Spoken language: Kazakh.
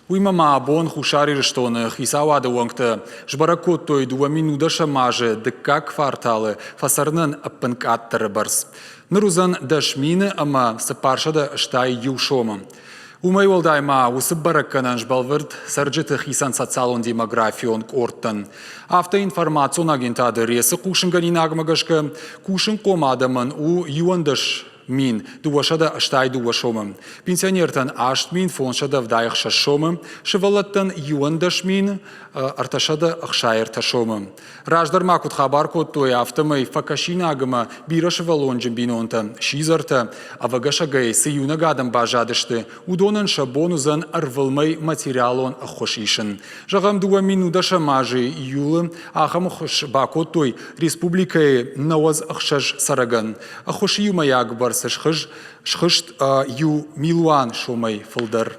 Уймама бон хушари рштонах исауада уангта жбаракоттой дуаминуда шамаже декка кварталы фасарнын аппынкаттыры барс. Нырузан дашмины ама сапаршада штай юшома. Умай олдайма усы баракканан жбалвырд сарджитых исан социалон демографион корттан. Автоинформацион агентады ресы кушынганин агмагашка кушын комадамын у юандыш мин дуашада штай дуашомым. Пенсионертан ашт мин фоншада вдайх шашомым, шевалаттан юандаш мин арташада ахшайр ташомым. Раждар макут хабар кот той автомай факашина агама бира шевалонжим бинонта шизарта, авагашагай си юнагадам бажадышты, удонан шабонузан арвылмай материалон ахошишын. Жагам дуа минуда шамажи юлы ахам хош бакот той республикай наваз ахшаж сараган. Ахошию маягбар шхышт ю милуан шомай фылдар.